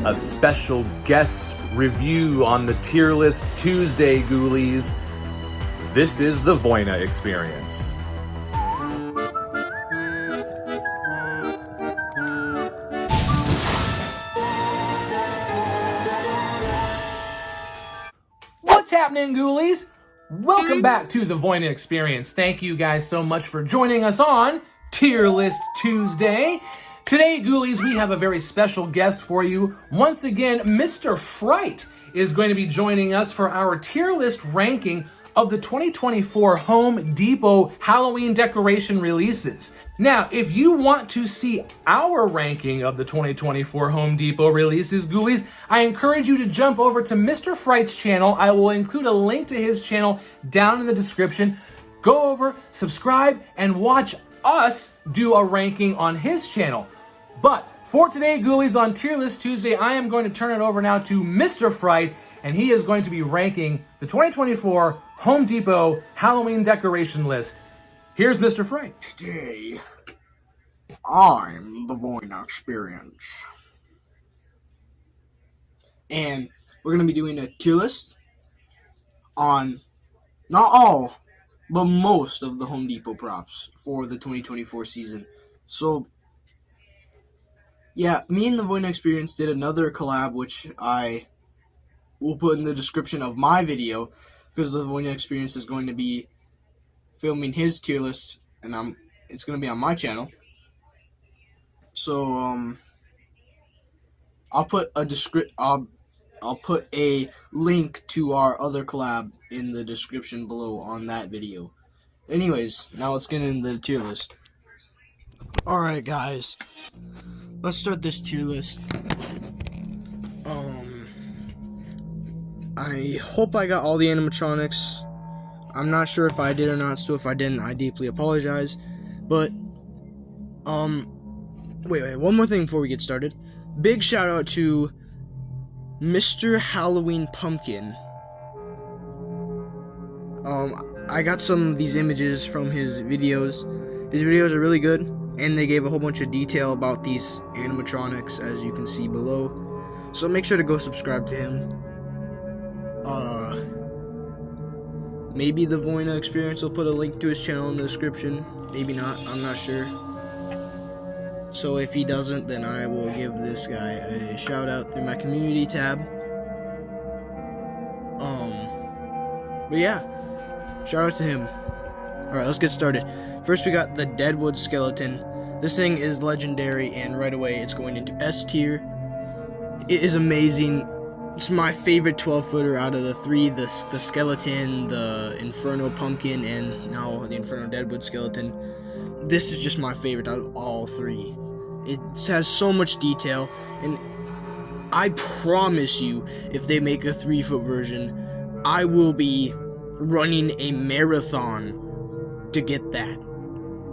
A special guest review on the Tier List Tuesday, Ghoulies. This is the Voina experience. What's happening, Ghoulies? Welcome back to the Voina experience. Thank you guys so much for joining us on Tier List Tuesday. Today, Ghoulies, we have a very special guest for you. Once again, Mr. Fright is going to be joining us for our tier list ranking of the 2024 Home Depot Halloween decoration releases. Now, if you want to see our ranking of the 2024 Home Depot releases, Ghoulies, I encourage you to jump over to Mr. Fright's channel. I will include a link to his channel down in the description. Go over, subscribe, and watch us do a ranking on his channel. But for today, Ghoulies, on Tier List Tuesday, I am going to turn it over now to Mr. Fright, and he is going to be ranking the 2024 Home Depot Halloween decoration list. Here's Mr. Fright. Today, I'm the Voina experience. And we're going to be doing a tier list on not all, but most of the Home Depot props for the 2024 season. So, yeah, me and the Voina experience did another collab, which I will put in the description of my video, because the Voina experience is going to be filming his tier list, and it's going to be on my channel. So I'll put a link to our other collab in the description below on that video. Anyways, now let's get into the tier list. Alright guys, let's start this tier list. I hope I got all the animatronics. I'm not sure if I did or not, so if I didn't, I deeply apologize. But, wait, one more thing before we get started. Big shout out to Mr. Halloween Pumpkin. I got some of these images from his videos. His videos are really good, and they gave a whole bunch of detail about these animatronics, as you can see below. So make sure to go subscribe to him. Maybe the Voina experience will put a link to his channel in the description. Maybe not, I'm not sure. So if he doesn't, then I will give this guy a shout out through my community tab. But yeah, shout out to him. Alright, let's get started. First we got the Deadwood skeleton. This thing is legendary, and right away it's going into S tier. It is amazing. It's my favorite 12-footer out of the three, the skeleton, the Inferno Pumpkin, and now the Inferno Deadwood skeleton. This is just my favorite out of all three. It has so much detail, and I promise you, if they make a 3-foot version, I will be running a marathon to get that.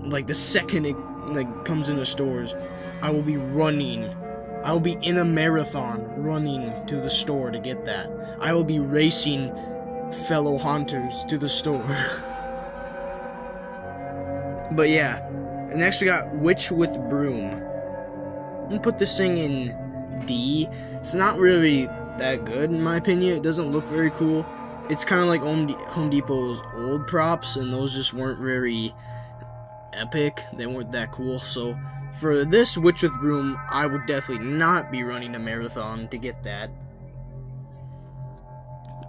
Like, the second it comes into stores, I will be running. I will be in a marathon running to the store to get that. I will be racing fellow haunters to the store. But yeah, and next we got Witch with Broom. I'm gonna put this thing in D. It's not really that good in my opinion. It doesn't look very cool. It's kind of like Home Depot's old props, and those just weren't very epic. They weren't that cool, so for this Witch with Broom, I would definitely not be running a marathon to get that.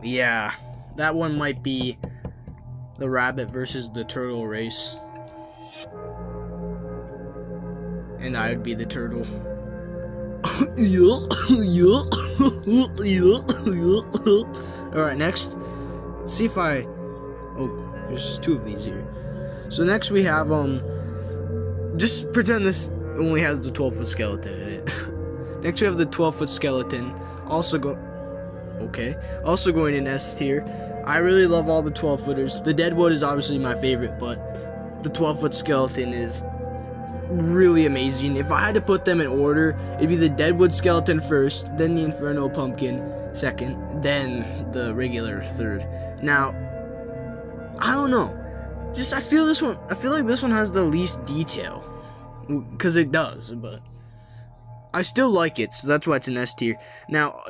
Yeah, that one might be the rabbit versus the turtle race. And I would be the turtle. Alright, next. Let's see if I... Oh, there's just two of these here. So next we have, just pretend this only has the 12-foot skeleton in it. Next we have the 12-foot skeleton, also going in S tier. I really love all the 12-footers. The Deadwood is obviously my favorite, but the 12-foot skeleton is really amazing. If I had to put them in order, it'd be the Deadwood skeleton first, then the Inferno Pumpkin second, then the regular third. Now, I don't know. I feel like this one has the least detail. Because it does, but I still like it, so that's why it's an S tier. Now,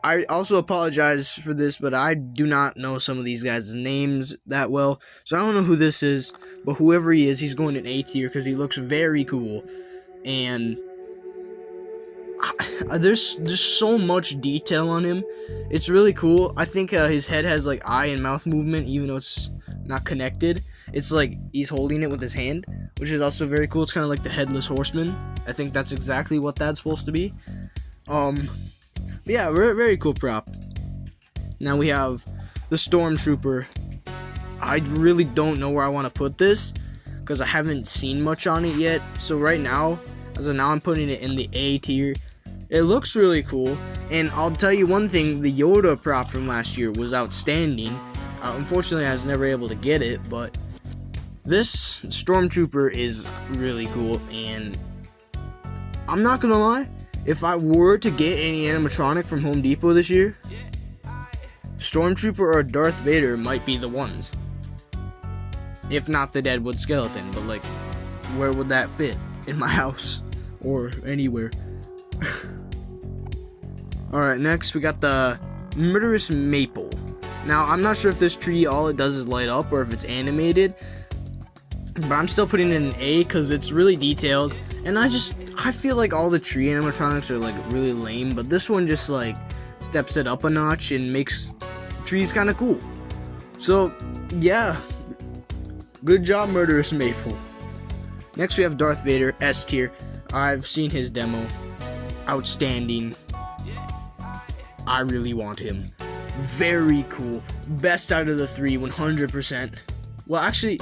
I also apologize for this, but I do not know some of these guys' names that well, so I don't know who this is, but whoever he is, he's going in A tier because he looks very cool, and there's so much detail on him. It's really cool. I think his head has like eye and mouth movement, even though it's not connected. It's like he's holding it with his hand, which is also very cool. It's kind of like the Headless Horseman. I think that's exactly what that's supposed to be. Yeah, very cool prop. Now we have the Stormtrooper. I really don't know where I want to put this because I haven't seen much on it yet. So right now, as of now, I'm putting it in the A tier. It looks really cool, and I'll tell you one thing: the Yoda prop from last year was outstanding. Unfortunately, I was never able to get it, but this Stormtrooper is really cool, and I'm not gonna lie, if I were to get any animatronic from Home Depot this year, Stormtrooper or Darth Vader might be the ones. If not the Deadwood skeleton, but like, where would that fit? In my house, or anywhere. Alright, next we got the Murderous Maple. Now, I'm not sure if this tree, all it does is light up, or if it's animated, but I'm still putting it in A because it's really detailed, and I feel like all the tree animatronics are like really lame, but this one just like steps it up a notch and makes trees kind of cool. So yeah, good job, Murderous Maple. Next we have Darth Vader, S tier. I've seen his demo, outstanding. I really want him. Very cool, best out of the three, 100%. Well, actually,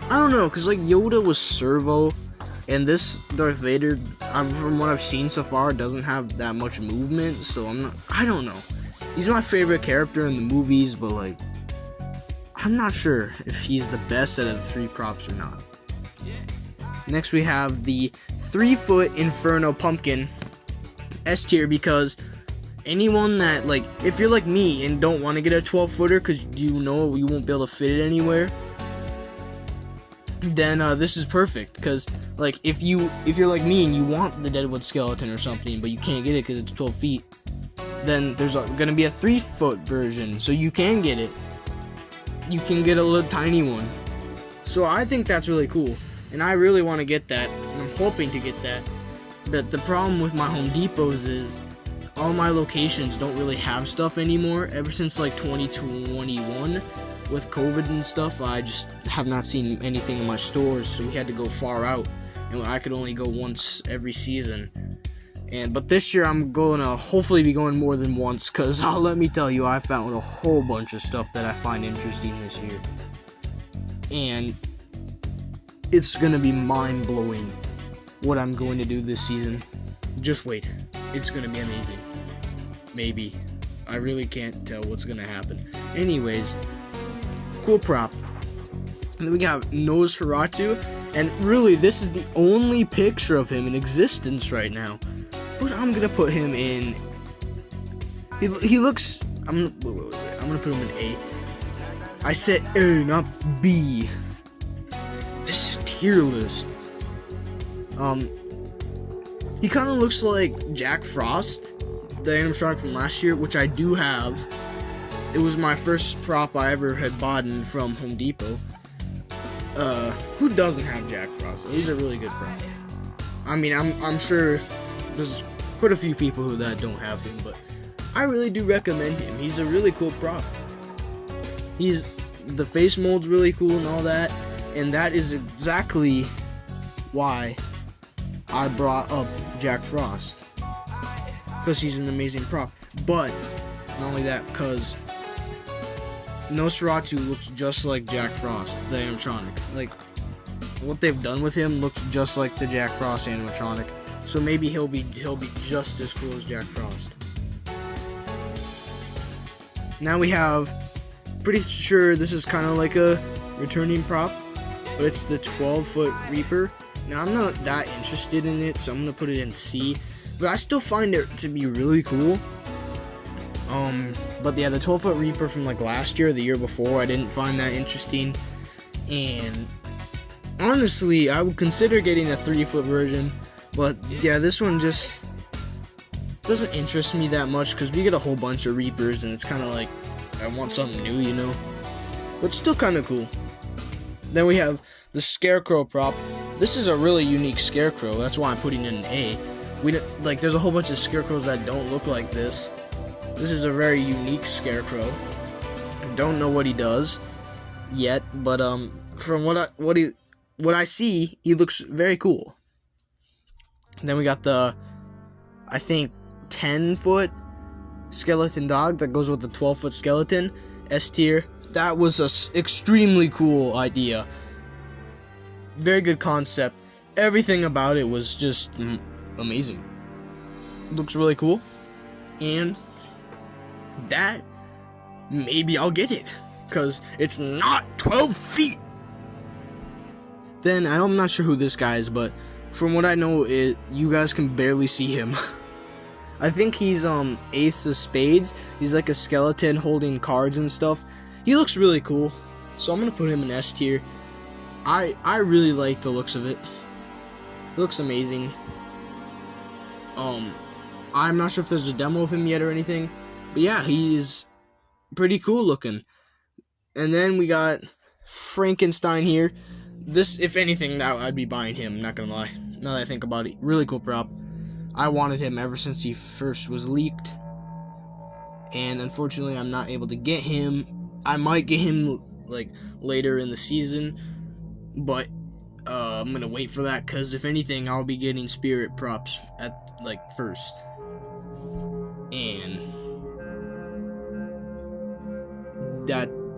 I don't know, because like Yoda was servo, and this Darth Vader, from what I've seen so far, doesn't have that much movement, so I don't know. He's my favorite character in the movies, but like, I'm not sure if he's the best out of the three props or not. Next we have the 3-foot Inferno Pumpkin, S tier, because anyone that, like, if you're like me and don't want to get a 12-footer because you know you won't be able to fit it anywhere, then this is perfect. Because like if you're like me and you want the Deadwood skeleton or something, but you can't get it because it's 12 feet, then there's gonna be a 3-foot version, so you can get it. You can get a little tiny one. So I think that's really cool, and I really want to get that, and I'm hoping to get that. But the problem with my Home Depots is all my locations don't really have stuff anymore. Ever since like 2021 with COVID and stuff, I just have not seen anything in my stores, so we had to go far out, and I could only go once every season. But this year I'm gonna hopefully be going more than once, because let me tell you, I found a whole bunch of stuff that I find interesting this year, and it's gonna be mind-blowing what I'm going to do this season. Just wait, it's gonna be amazing. Maybe. I really can't tell what's gonna happen. Anyways, cool prop. And then we got Nosferatu, and really this is the only picture of him in existence right now. But I'm gonna put him in. He looks. I'm gonna put him in A. I said A, not B. This is tier list. He kind of looks like Jack Frost, the animatronic from last year, which I do have. It was my first prop I ever had bought from Home Depot. Who doesn't have Jack Frost? He's a really good prop. I mean, I'm sure there's quite a few people that don't have him, but I really do recommend him. He's a really cool prop. The face mold's really cool and all that, and that is exactly why I brought up Jack Frost, because he's an amazing prop. But not only that, because Nosferatu looks just like Jack Frost, the animatronic. Like, what they've done with him looks just like the Jack Frost animatronic. So maybe he'll be just as cool as Jack Frost. Now we have, pretty sure this is kind of like a returning prop, but it's the 12-foot Reaper. Now I'm not that interested in it, so I'm gonna put it in C. But I still find it to be really cool. But yeah, the 12-foot Reaper from like last year, or the year before, I didn't find that interesting. And honestly, I would consider getting a 3-foot version. But yeah, this one just doesn't interest me that much because we get a whole bunch of Reapers and it's kind of like I want something new, you know. But still kind of cool. Then we have the Scarecrow prop. This is a really unique Scarecrow. That's why I'm putting in an A. Like there's a whole bunch of Scarecrows that don't look like this. This is a very unique Scarecrow. I don't know what he does yet, but from what I see, he looks very cool. Then we got the, I think, 10-foot skeleton dog that goes with the 12-foot skeleton, S tier. That was a extremely cool idea. Very good concept. Everything about it was just amazing. Looks really cool. And that, maybe I'll get it, because it's not 12 feet. Then, I'm not sure who this guy is, but from what I know, you guys can barely see him. I think he's Ace of Spades. He's like a skeleton holding cards and stuff. He looks really cool, so I'm gonna put him in S tier. I really like the looks of it. It looks amazing. I'm not sure if there's a demo of him yet or anything, but yeah, he's pretty cool looking. And then we got Frankenstein here. This, if anything, now I'd be buying him, not gonna lie. Now that I think about it, really cool prop. I wanted him ever since he first was leaked. And unfortunately, I'm not able to get him. I might get him, like, later in the season. But, I'm gonna wait for that, because if anything, I'll be getting spirit props at, like, first. And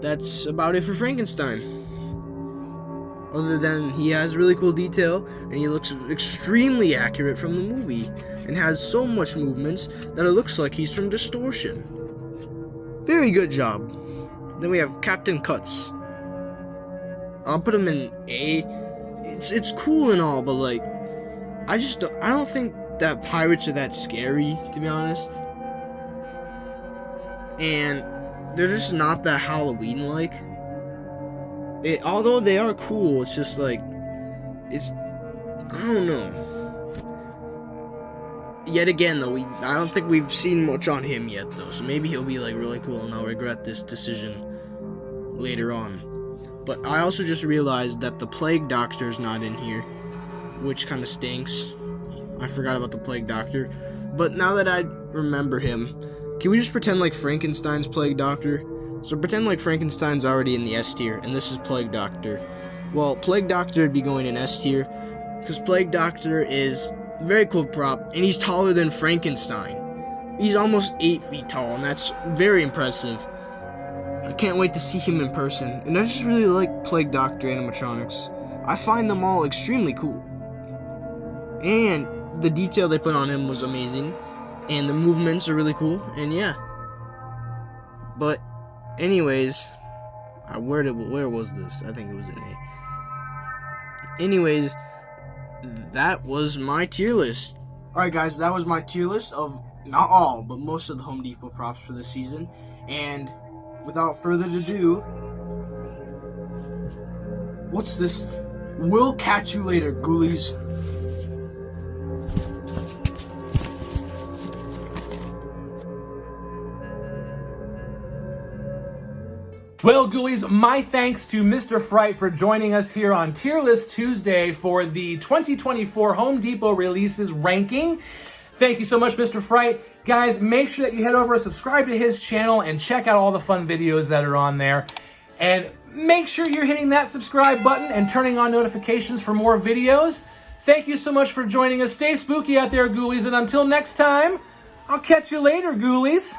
that's about it for Frankenstein. Other than he has really cool detail, and he looks extremely accurate from the movie, and has so much movements that it looks like he's from Distortion. Very good job. Then we have Captain Cuts. I'll put him in A. It's cool and all, but like, I don't think that pirates are that scary, to be honest. And they're just not that Halloween-like. Although they are cool, it's just like, I don't know. Yet again, though, I don't think we've seen much on him yet, though. So maybe he'll be like really cool, and I'll regret this decision later on. But I also just realized that the Plague Doctor's not in here, which kind of stinks. I forgot about the Plague Doctor. But now that I remember him, can we just pretend like Frankenstein's Plague Doctor? So pretend like Frankenstein's already in the S tier, and this is Plague Doctor. Well, Plague Doctor would be going in S tier, because Plague Doctor is a very cool prop, and he's taller than Frankenstein. He's almost 8 feet tall, and that's very impressive. I can't wait to see him in person, and I just really like Plague Doctor animatronics. I find them all extremely cool. And the detail they put on him was amazing, and the movements are really cool, and yeah. But anyways, where was this? I think it was an A. Anyways, that was my tier list. Alright guys, that was my tier list of, not all, but most of the Home Depot props for this season. And without further ado, what's this? We'll catch you later, ghoulies. Well, ghoulies, my thanks to Mr. Fright for joining us here on Tier List Tuesday for the 2024 Home Depot releases ranking. Thank you so much, Mr. Fright. Guys, make sure that you head over and subscribe to his channel and check out all the fun videos that are on there. And make sure you're hitting that subscribe button and turning on notifications for more videos. Thank you so much for joining us. Stay spooky out there, ghoulies, and until next time, I'll catch you later, ghoulies.